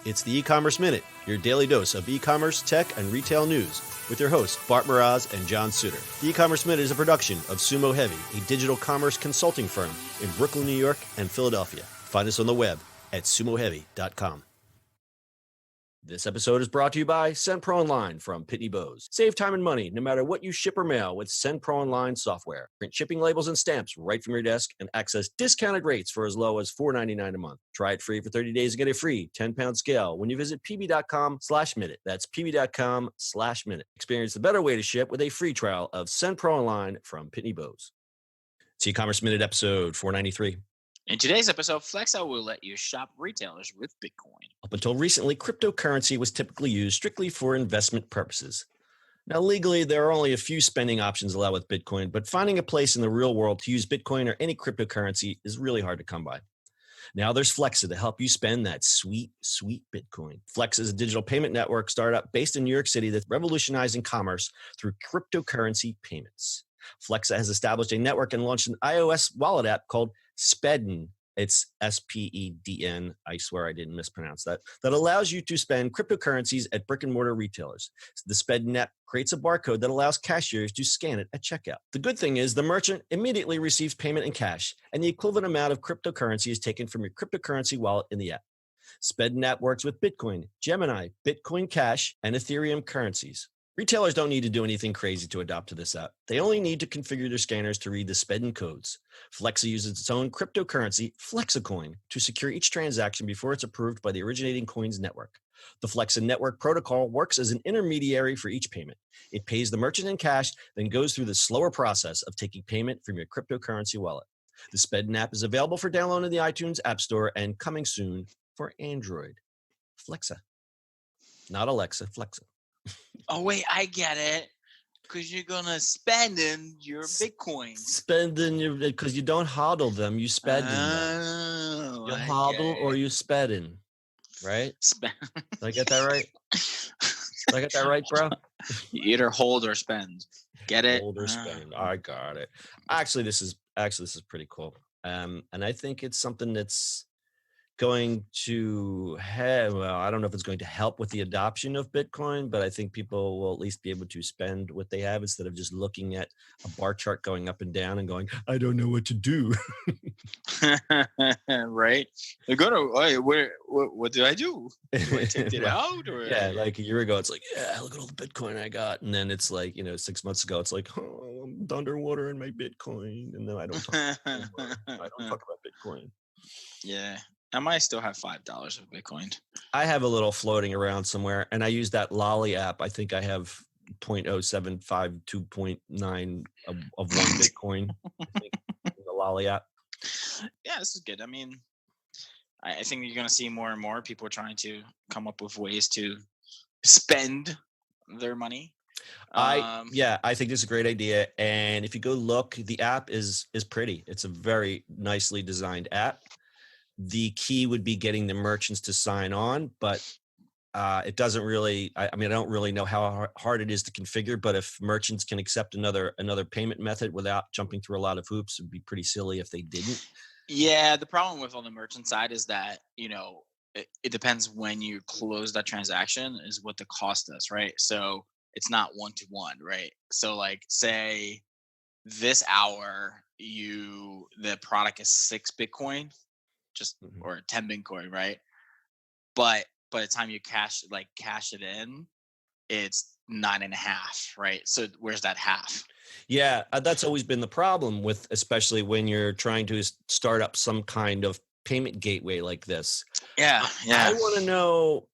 It's the E-Commerce Minute, your daily dose of e-commerce, tech, and retail news with your hosts Bart Mraz and John Suter. The E-Commerce Minute is a production of Sumo Heavy, a digital commerce consulting firm in Brooklyn, New York, and Philadelphia. Find us on the web at sumoheavy.com. This episode is brought to you by SendPro Online from Pitney Bowes. Save time and money no matter what you ship or mail with SendPro Online software. Print shipping labels and stamps right from your desk and access discounted rates for as low as $4.99 a month. Try it free for 30 days and get a free 10-pound scale when you visit pb.com/minute. That's pb.com/minute. Experience the better way to ship with a free trial of SendPro Online from Pitney Bowes. It's E-Commerce Minute episode 493. In today's episode, Flexa will let you shop retailers with Bitcoin. Up until recently, cryptocurrency was typically used strictly for investment purposes. Now, legally, there are only a few spending options allowed with Bitcoin, but finding a place in the real world to use Bitcoin or any cryptocurrency is really hard to come by. Now there's Flexa to help you spend that sweet, sweet Bitcoin. Flexa is a digital payment network startup based in New York City that's revolutionizing commerce through cryptocurrency payments. Flexa has established a network and launched an iOS wallet app called Spedn. It's Spedn. I swear I didn't mispronounce that. That allows you to spend cryptocurrencies at brick-and-mortar retailers. The Spedn app creates a barcode that allows cashiers to scan it at checkout. The good thing is the merchant immediately receives payment in cash, and the equivalent amount of cryptocurrency is taken from your cryptocurrency wallet in the app. Spedn app works with Bitcoin, Gemini, Bitcoin Cash, and Ethereum currencies. Retailers don't need to do anything crazy to adopt to this app. They only need to configure their scanners to read the Spedn codes. Flexa uses its own cryptocurrency, FlexaCoin, to secure each transaction before it's approved by the originating coins network. The Flexa network protocol works as an intermediary for each payment. It pays the merchant in cash, then goes through the slower process of taking payment from your cryptocurrency wallet. The Spedn app is available for download in the iTunes App Store and coming soon for Android. Flexa. Not Alexa, Flexa. Oh, wait, I get it. Because you're going to spend in your Bitcoin. Spend in your, because you don't hodl them, you spend in them. You hodl or you spedin, right? Did I get that right? Did I get that right, bro? You either hold or spend. Get it? Hold or spend. I got it. Actually, this is pretty cool. And I think it's something that's going to have, well, I don't know if it's going to help with the adoption of Bitcoin, but I think people will at least be able to spend what they have instead of just looking at a bar chart going up and down and going, I don't know what to do. Right? They're going to, what do I do? Do I take it out? Or yeah, like a year ago, it's like, yeah, look at all the Bitcoin I got. And then it's like, 6 months ago, it's like, oh, I'm underwater in my Bitcoin. And then I don't talk about Bitcoin. Yeah. I might still have $5 of Bitcoin. I have a little floating around somewhere, and I use that Lolly app. I think I have 0.0752.9 of one Bitcoin. I think, the Lolly app. Yeah, this is good. I mean, I think you're going to see more and more people trying to come up with ways to spend their money. I think this is a great idea. And if you go look, the app is pretty. It's a very nicely designed app. The key would be getting the merchants to sign on, but it doesn't really, I don't really know how hard it is to configure, but if merchants can accept another payment method without jumping through a lot of hoops, it'd be pretty silly if they didn't. Yeah, the problem with on the merchant side is that, it depends when you close that transaction is what the cost is, right? So it's not one-to-one, right? So like say this hour, the product is 6 Bitcoin, or 10 Bitcoin, right? But by the time you cash it in, it's 9.5, right? So where's that half? Yeah, that's always been the problem with, especially when you're trying to start up some kind of payment gateway like this. Yeah. I want to know.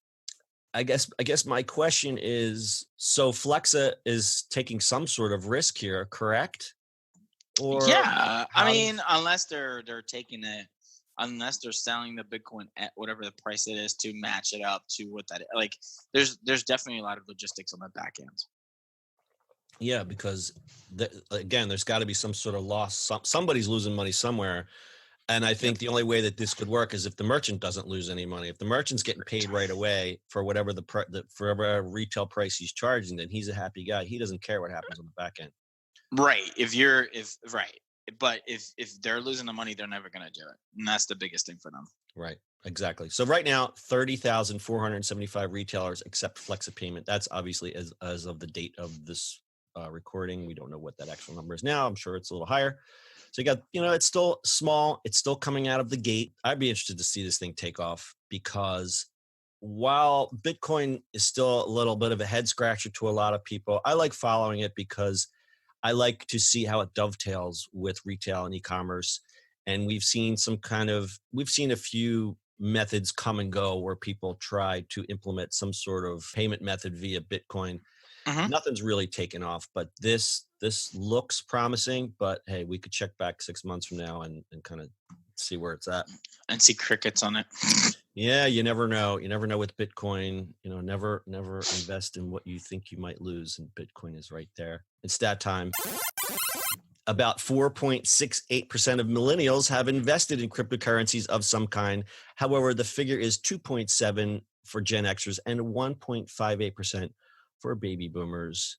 I guess my question is: so Flexa is taking some sort of risk here, correct? Or yeah, I mean, unless they're taking it. Unless they're selling the Bitcoin at whatever the price it is to match it up to what that is. Like there's definitely a lot of logistics on the back end. Yeah, because again, there's got to be some sort of loss. Somebody's losing money somewhere. And I think the only way that this could work is if the merchant doesn't lose any money. If the merchant's getting paid right away for whatever for whatever retail price he's charging, then he's a happy guy. He doesn't care what happens on the back end. Right. But if they're losing the money, they're never going to do it. And that's the biggest thing for them. Right. Exactly. So right now, 30,475 retailers accept Flexa payment. That's obviously as of the date of this recording. We don't know what that actual number is now. I'm sure it's a little higher. So you got, it's still small. It's still coming out of the gate. I'd be interested to see this thing take off because while Bitcoin is still a little bit of a head scratcher to a lot of people, I like following it because I like to see how it dovetails with retail and e-commerce. And we've seen a few methods come and go where people try to implement some sort of payment method via Bitcoin. Mhm. Nothing's really taken off, but this looks promising. But hey, we could check back 6 months from now and kind of see where it's at. And see crickets on it. Yeah, you never know. You never know with Bitcoin. Never invest in what you think you might lose, and Bitcoin is right there. It's that time. About 4.68% of millennials have invested in cryptocurrencies of some kind. However, the figure is 2.7 for Gen Xers and 1.58% for baby boomers.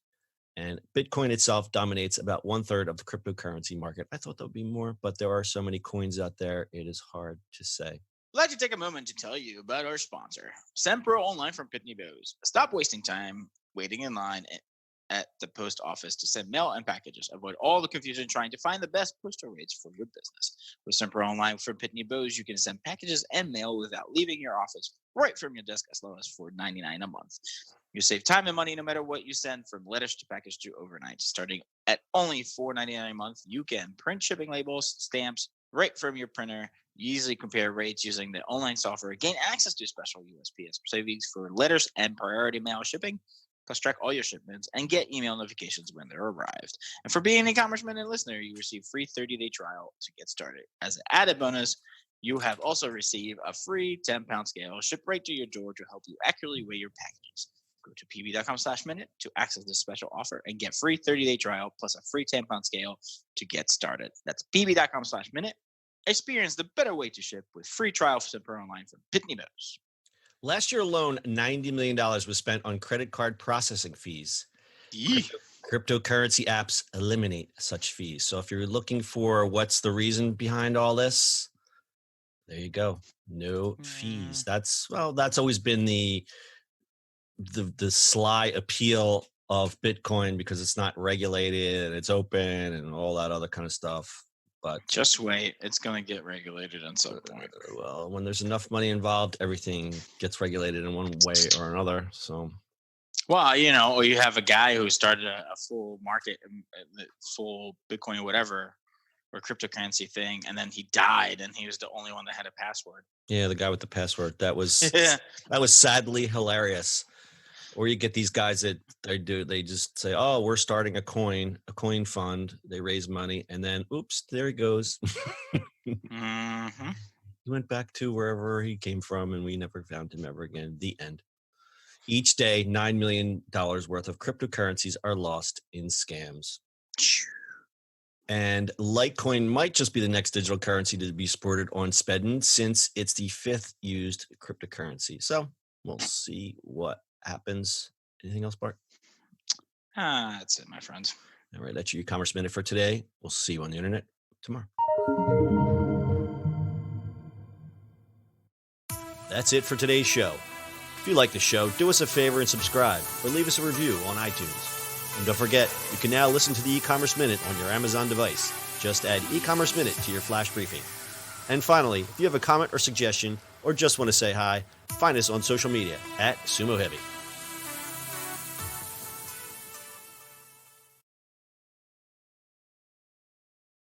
And Bitcoin itself dominates about 1/3 of the cryptocurrency market. I thought there would be more, but there are so many coins out there, it is hard to say. I'd like to take a moment to tell you about our sponsor, Sempro Online from Pitney Bowes. Stop wasting time waiting in line at the post office to send mail and packages. Avoid all the confusion trying to find the best postal rates for your business. With Sempro Online from Pitney Bowes, you can send packages and mail without leaving your office, right from your desk, as low as $4.99 a month. You save time and money no matter what you send, from letters to package to overnight. Starting at only $4.99 a month, you can print shipping labels, stamps, right from your printer. You easily compare rates using the online software, gain access to special USPS savings for letters and priority mail shipping, plus track all your shipments and get email notifications when they're arrived. And for being an e-commerce minute listener, you receive free 30-day trial to get started. As an added bonus, you have also received a free 10-pound scale shipped right to your door to help you accurately weigh your packages. Go to pb.com/minute to access this special offer and get free 30-day trial plus a free 10-pound scale to get started. That's pb.com/minute. Experience the better way to ship with free trial for Sempro Online from Pitney Bowes. Last year alone, $90 million was spent on credit card processing fees. Cryptocurrency apps eliminate such fees. So if you're looking for what's the reason behind all this, there you go. No fees. That's always been the sly appeal of Bitcoin because it's not regulated and it's open and all that other kind of stuff. But just wait, it's going to get regulated at some point. Well, when there's enough money involved, everything gets regulated in one way or another. So, well, you have a guy who started a full market, full Bitcoin, whatever, or cryptocurrency thing, and then he died, and he was the only one that had a password. Yeah, the guy with the password. That was that was sadly hilarious. Or you get these guys that they just say, "Oh, we're starting a coin fund." They raise money, and then, oops, there he goes. Mm-hmm. He went back to wherever he came from, and we never found him ever again. The end. Each day, $9 million worth of cryptocurrencies are lost in scams. And Litecoin might just be the next digital currency to be sported on Spedn, since it's the 5th used cryptocurrency. So we'll see what happens. Anything else, Bart? That's it, my friends. All right, that's your e-commerce minute for today. We'll see you on the internet tomorrow. That's it for today's show. If you like the show, do us a favor and subscribe, or leave us a review on iTunes. And don't forget, you can now listen to the e-commerce minute on your Amazon device. Just add e-commerce minute to your flash briefing. And finally, if you have a comment or suggestion, or just want to say hi, find us on social media @Sumo Heavy.